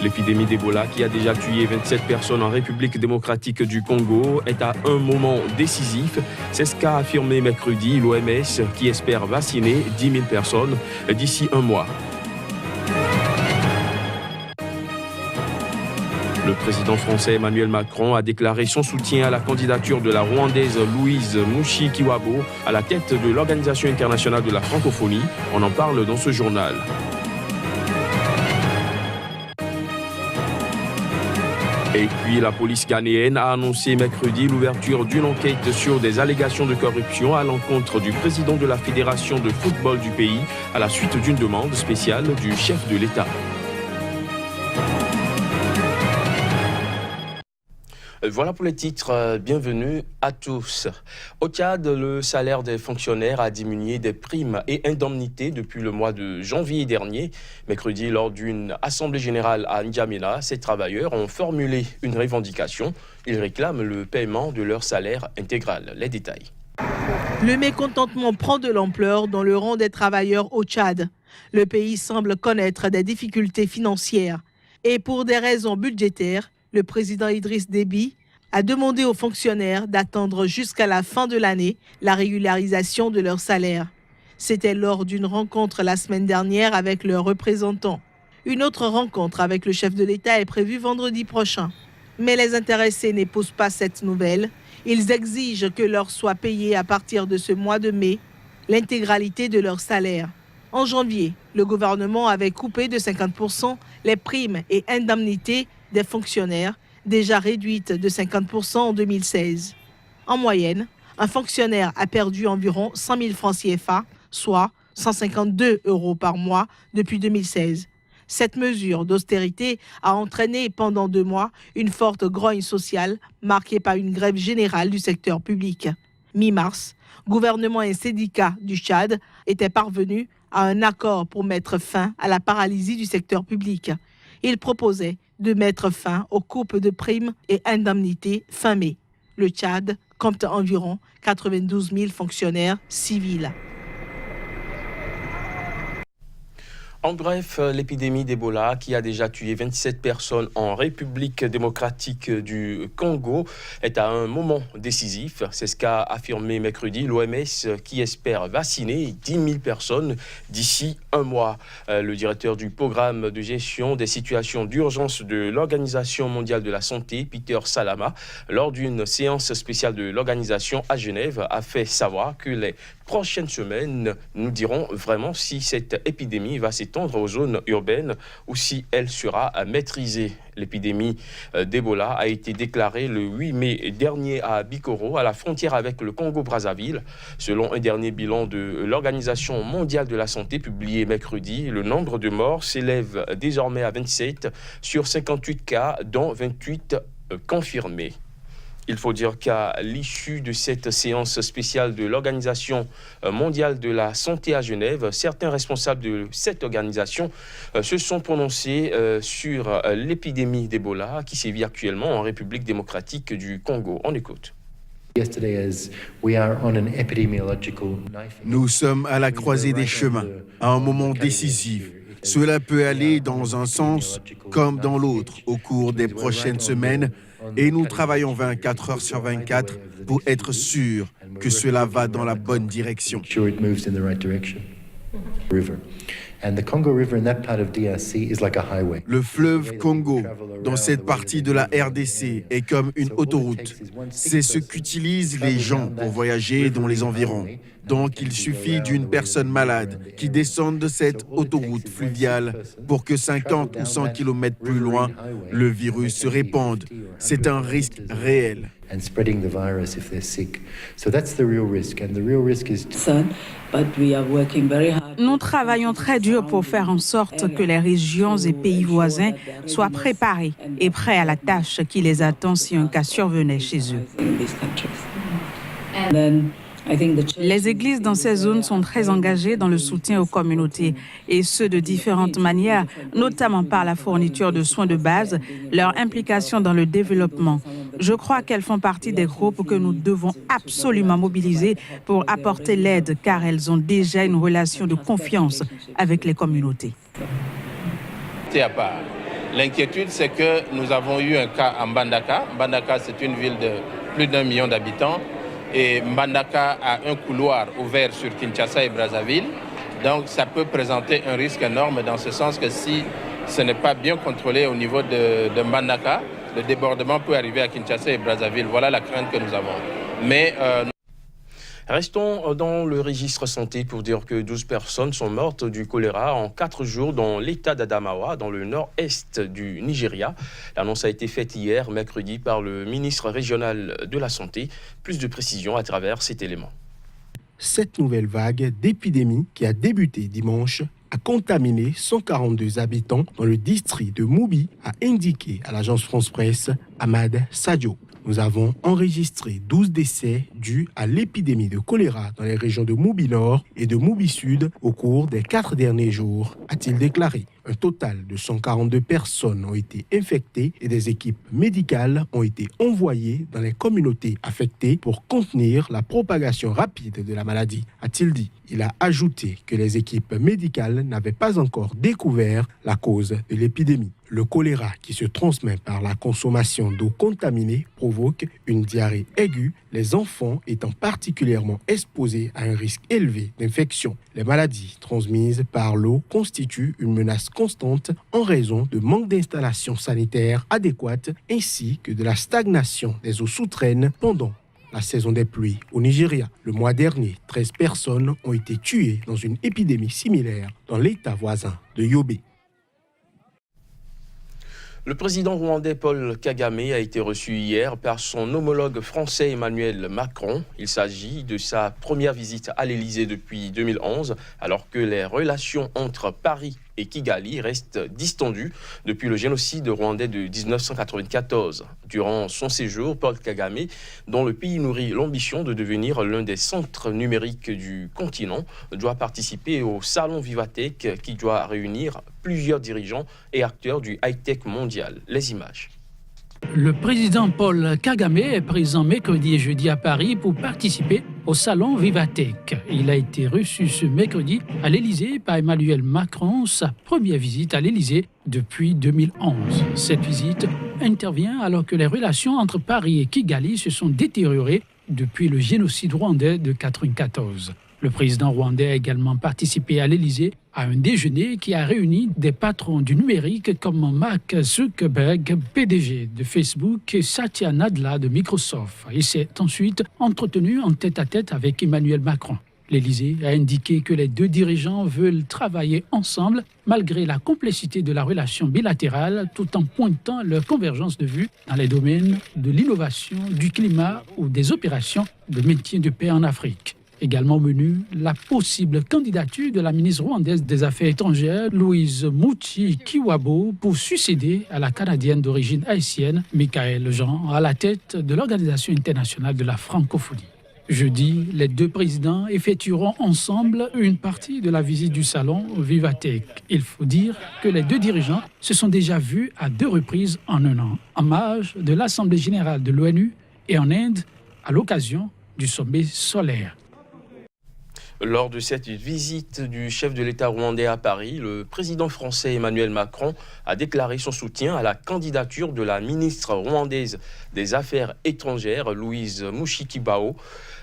L'épidémie d'Ebola, qui a déjà tué 27 personnes en République démocratique du Congo, est à un moment décisif. C'est ce qu'a affirmé mercredi l'OMS, qui espère vacciner 10 000 personnes d'ici un mois. Le président français Emmanuel Macron a déclaré son soutien à la candidature de la Rwandaise Louise Mushikiwabo à la tête de l'Organisation internationale de la francophonie. On en parle dans ce journal. Et puis la police ghanéenne a annoncé mercredi l'ouverture d'une enquête sur des allégations de corruption à l'encontre du président de la Fédération de football du pays à la suite d'une demande spéciale du chef de l'État. Voilà pour les titres. Bienvenue à tous. Au Tchad, le salaire des fonctionnaires a diminué des primes et indemnités depuis le mois de janvier dernier. Mercredi, lors d'une assemblée générale à N'Djamena, ces travailleurs ont formulé une revendication. Ils réclament le paiement de leur salaire intégral. Les détails. Le mécontentement prend de l'ampleur dans le rang des travailleurs au Tchad. Le pays semble connaître des difficultés financières. Et pour des raisons budgétaires, le président Idriss Déby a demandé aux fonctionnaires d'attendre jusqu'à la fin de l'année la régularisation de leur salaire. C'était lors d'une rencontre la semaine dernière avec leurs représentants. Une autre rencontre avec le chef de l'État est prévue vendredi prochain. Mais les intéressés n'épousent pas cette nouvelle. Ils exigent que leur soit payé à partir de ce mois de mai l'intégralité de leur salaire. En janvier, le gouvernement avait coupé de 50% les primes et indemnités des fonctionnaires, déjà réduites de 50% en 2016. En moyenne, un fonctionnaire a perdu environ 100 000 francs CFA, soit 152 € par mois depuis 2016. Cette mesure d'austérité a entraîné pendant 2 mois une forte grogne sociale marquée par une grève générale du secteur public. Mi-mars, gouvernement et syndicats du Tchad étaient parvenus à un accord pour mettre fin à la paralysie du secteur public. Ils proposaient de mettre fin aux coupes de primes et indemnités fin mai. Le Tchad compte environ 92 000 fonctionnaires civils. En bref, l'épidémie d'Ebola qui a déjà tué 27 personnes en République démocratique du Congo est à un moment décisif. C'est ce qu'a affirmé mercredi l'OMS qui espère vacciner 10 000 personnes d'ici un mois. Le directeur du programme de gestion des situations d'urgence de l'Organisation mondiale de la santé, Peter Salama, lors d'une séance spéciale de l'organisation à Genève, a fait savoir que les prochaines semaines nous dirons vraiment si cette épidémie va s'étendre aux zones urbaines ou si elle sera maîtrisée. L'épidémie d'Ebola a été déclarée le 8 mai dernier à Bikoro, à la frontière avec le Congo-Brazzaville. Selon un dernier bilan de l'Organisation mondiale de la santé publié mercredi, le nombre de morts s'élève désormais à 27 sur 58 cas, dont 28 confirmés. Il faut dire qu'à l'issue de cette séance spéciale de l'Organisation mondiale de la santé à Genève, certains responsables de cette organisation se sont prononcés sur l'épidémie d'Ebola qui sévit actuellement en République démocratique du Congo. On écoute. Nous sommes à la croisée des chemins, à un moment décisif. Cela peut aller dans un sens comme dans l'autre au cours des prochaines semaines et nous travaillons 24 heures sur 24 pour être sûrs que cela va dans la bonne direction. Le fleuve Congo, dans cette partie de la RDC, est comme une autoroute. C'est ce qu'utilisent les gens pour voyager dans les environs. Donc, il suffit d'une personne malade qui descende de cette autoroute fluviale pour que 50 ou 100 km plus loin, le virus se répande. C'est un risque réel. Nous travaillons très dur pour faire en sorte que les régions et pays voisins soient préparés et prêts à la tâche qui les attend si un cas survenait chez eux. Les églises dans ces zones sont très engagées dans le soutien aux communautés, et ce de différentes manières, notamment par la fourniture de soins de base, leur implication dans le développement. Je crois qu'elles font partie des groupes que nous devons absolument mobiliser pour apporter l'aide, car elles ont déjà une relation de confiance avec les communautés. L'inquiétude, c'est que nous avons eu un cas à Mbandaka. Mbandaka, c'est une ville de plus d'1 million d'habitants. Et Mbandaka a un couloir ouvert sur Kinshasa et Brazzaville. Donc, ça peut présenter un risque énorme dans ce sens que si ce n'est pas bien contrôlé au niveau de Mbandaka, le débordement peut arriver à Kinshasa et Brazzaville. Voilà la crainte que nous avons. Mais restons dans le registre santé pour dire que 12 personnes sont mortes du choléra en 4 jours dans l'état d'Adamawa, dans le nord-est du Nigeria. L'annonce a été faite hier, mercredi, par le ministre régional de la Santé. Plus de précisions à travers cet élément. Cette nouvelle vague d'épidémie qui a débuté dimanche a contaminé 142 habitants dans le district de Moubi, a indiqué à l'agence France Presse Ahmad Sadio. Nous avons enregistré 12 décès dus à l'épidémie de choléra dans les régions de Moubi Nord et de Moubi Sud au cours des 4 derniers jours, a-t-il déclaré. Un total de 142 personnes ont été infectées et des équipes médicales ont été envoyées dans les communautés affectées pour contenir la propagation rapide de la maladie, a-t-il dit. Il a ajouté que les équipes médicales n'avaient pas encore découvert la cause de l'épidémie. Le choléra, qui se transmet par la consommation d'eau contaminée, provoque une diarrhée aiguë, les enfants étant particulièrement exposés à un risque élevé d'infection. Les maladies transmises par l'eau constituent une menace constante en raison de manque d'installations sanitaires adéquates ainsi que de la stagnation des eaux souterraines pendant la saison des pluies au Nigeria. Le mois dernier, 13 personnes ont été tuées dans une épidémie similaire dans l'état voisin de Yobe. Le président rwandais Paul Kagame a été reçu hier par son homologue français Emmanuel Macron. Il s'agit de sa première visite à l'Élysée depuis 2011, alors que les relations entre Paris et Kigali restent distendues depuis le génocide rwandais de 1994. Durant son séjour, Paul Kagame, dont le pays nourrit l'ambition de devenir l'un des centres numériques du continent, doit participer au Salon Vivatech qui doit réunir plusieurs dirigeants et acteurs du high-tech mondial. Les images. Le président Paul Kagame est présent mercredi et jeudi à Paris pour participer au salon Vivatech. Il a été reçu ce mercredi à l'Élysée par Emmanuel Macron, sa première visite à l'Élysée depuis 2011. Cette visite intervient alors que les relations entre Paris et Kigali se sont détériorées depuis le génocide rwandais de 1994. Le président rwandais a également participé à l'Élysée à un déjeuner qui a réuni des patrons du numérique comme Mark Zuckerberg, PDG de Facebook, et Satya Nadella de Microsoft. Il s'est ensuite entretenu en tête-à-tête avec Emmanuel Macron. L'Élysée a indiqué que les deux dirigeants veulent travailler ensemble malgré la complexité de la relation bilatérale, tout en pointant leur convergence de vues dans les domaines de l'innovation, du climat ou des opérations de maintien de paix en Afrique. Également au menu, la possible candidature de la ministre rwandaise des Affaires étrangères, Louise Mushikiwabo, pour succéder à la Canadienne d'origine haïtienne, Michaëlle Jean, à la tête de l'Organisation internationale de la francophonie. Jeudi, les deux présidents effectueront ensemble une partie de la visite du salon Vivatech. Il faut dire que les deux dirigeants se sont déjà vus à 2 reprises en un an, en marge de l'Assemblée générale de l'ONU et en Inde, à l'occasion du sommet solaire. Lors de cette visite du chef de l'État rwandais à Paris, le président français Emmanuel Macron a déclaré son soutien à la candidature de la ministre rwandaise des Affaires étrangères, Louise Mushikiwabo,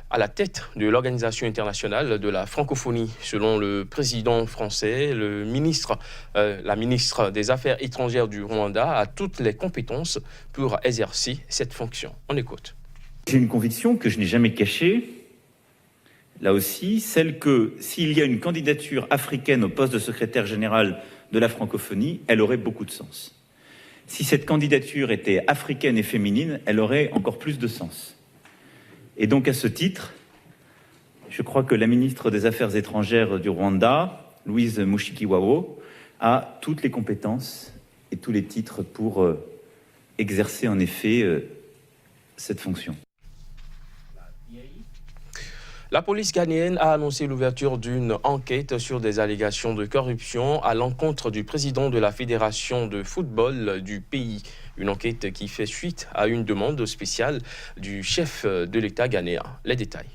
à la tête de l'Organisation internationale de la francophonie. Selon le président français, la ministre des Affaires étrangères du Rwanda a toutes les compétences pour exercer cette fonction. On écoute. J'ai une conviction que je n'ai jamais cachée. Là aussi, celle que s'il y a une candidature africaine au poste de secrétaire général de la francophonie, elle aurait beaucoup de sens. Si cette candidature était africaine et féminine, elle aurait encore plus de sens. Et donc à ce titre, je crois que la ministre des Affaires étrangères du Rwanda, Louise Mushikiwabo, a toutes les compétences et tous les titres pour exercer en effet cette fonction. La police ghanéenne a annoncé l'ouverture d'une enquête sur des allégations de corruption à l'encontre du président de la Fédération de football du pays. Une enquête qui fait suite à une demande spéciale du chef de l'État ghanéen. Les détails.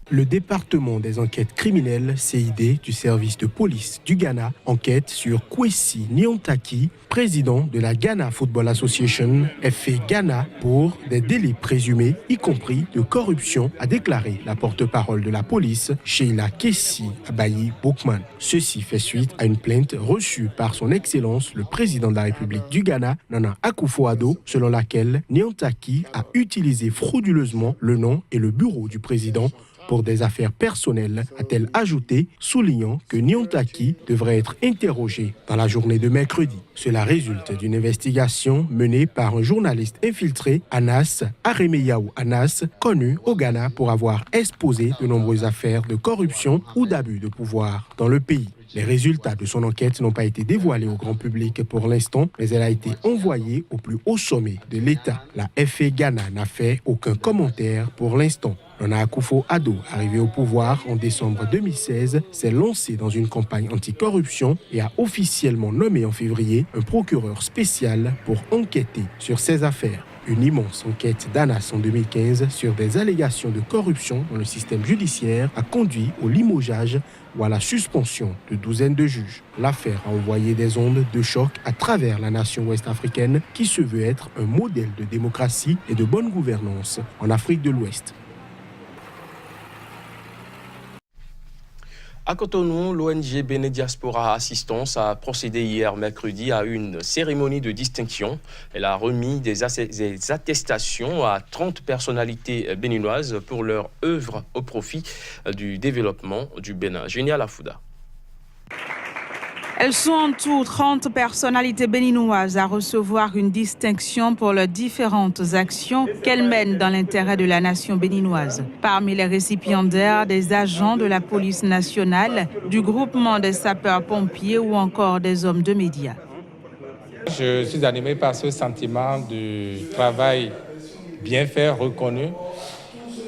Le département des enquêtes criminelles, CID, du service de police du Ghana, enquête sur Kwesi Nyontaki, président de la Ghana Football Association, FA Ghana, pour des délits présumés, y compris de corruption, a déclaré la porte-parole de la police, Sheila Kessi Abayi Boukman. Ceci fait suite à une plainte reçue par son Excellence, le président de la République du Ghana, Nana Akufo-Addo, selon laquelle Nyontaki a utilisé frauduleusement le nom et le bureau du président pour des affaires personnelles, a-t-elle ajouté, soulignant que Nyontaki devrait être interrogé dans la journée de mercredi. Cela résulte d'une investigation menée par un journaliste infiltré, Anas Aremeyaou Anas, connu au Ghana pour avoir exposé de nombreuses affaires de corruption ou d'abus de pouvoir dans le pays. Les résultats de son enquête n'ont pas été dévoilés au grand public pour l'instant, mais elle a été envoyée au plus haut sommet de l'État. La FA Ghana n'a fait aucun commentaire pour l'instant. Nana Akufo-Addo, arrivé au pouvoir en décembre 2016, s'est lancé dans une campagne anticorruption et a officiellement nommé en février un procureur spécial pour enquêter sur ces affaires. Une immense enquête d'Anas en 2015 sur des allégations de corruption dans le système judiciaire a conduit au limogeage ou à la suspension de douzaines de juges. L'affaire a envoyé des ondes de choc à travers la nation ouest-africaine qui se veut être un modèle de démocratie et de bonne gouvernance en Afrique de l'Ouest. À Cotonou, l'ONG Bénin Diaspora Assistance a procédé hier mercredi à une cérémonie de distinction. Elle a remis des attestations à 30 personnalités béninoises pour leur œuvre au profit du développement du Bénin. Génial Afouda. Elles sont en tout 30 personnalités béninoises à recevoir une distinction pour leurs différentes actions qu'elles mènent dans l'intérêt de la nation béninoise. Parmi les récipiendaires, des agents de la police nationale, du groupement des sapeurs-pompiers ou encore des hommes de médias. Je suis animé par ce sentiment du travail bien fait, reconnu.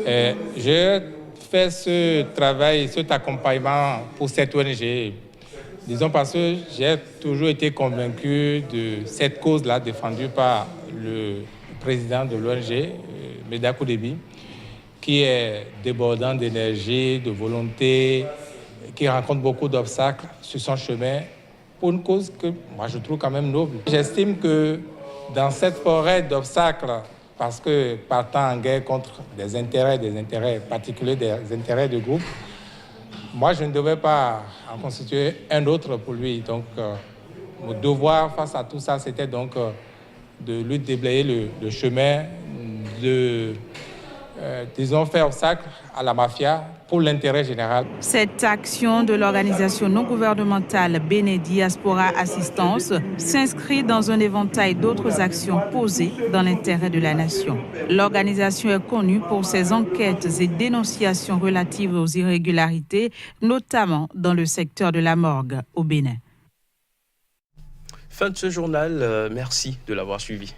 Je fais ce travail, cet accompagnement pour cette ONG. Disons parce que j'ai toujours été convaincu de cette cause-là défendue par le président de l'ONG, Méda Koudebi, qui est débordant d'énergie, de volonté, qui rencontre beaucoup d'obstacles sur son chemin pour une cause que moi je trouve quand même noble. J'estime que dans cette forêt d'obstacles, parce que partant en guerre contre des intérêts particuliers, des intérêts de groupe, moi, je ne devais pas en constituer un autre pour lui. Donc, mon devoir face à tout ça, c'était donc de lui déblayer le chemin, de, disons, faire obstacle à la mafia pour l'intérêt général. Cette action de l'organisation non gouvernementale Bénin Diaspora Assistance s'inscrit dans un éventail d'autres actions posées dans l'intérêt de la nation. L'organisation est connue pour ses enquêtes et dénonciations relatives aux irrégularités, notamment dans le secteur de la morgue au Bénin. Fin de ce journal, merci de l'avoir suivi.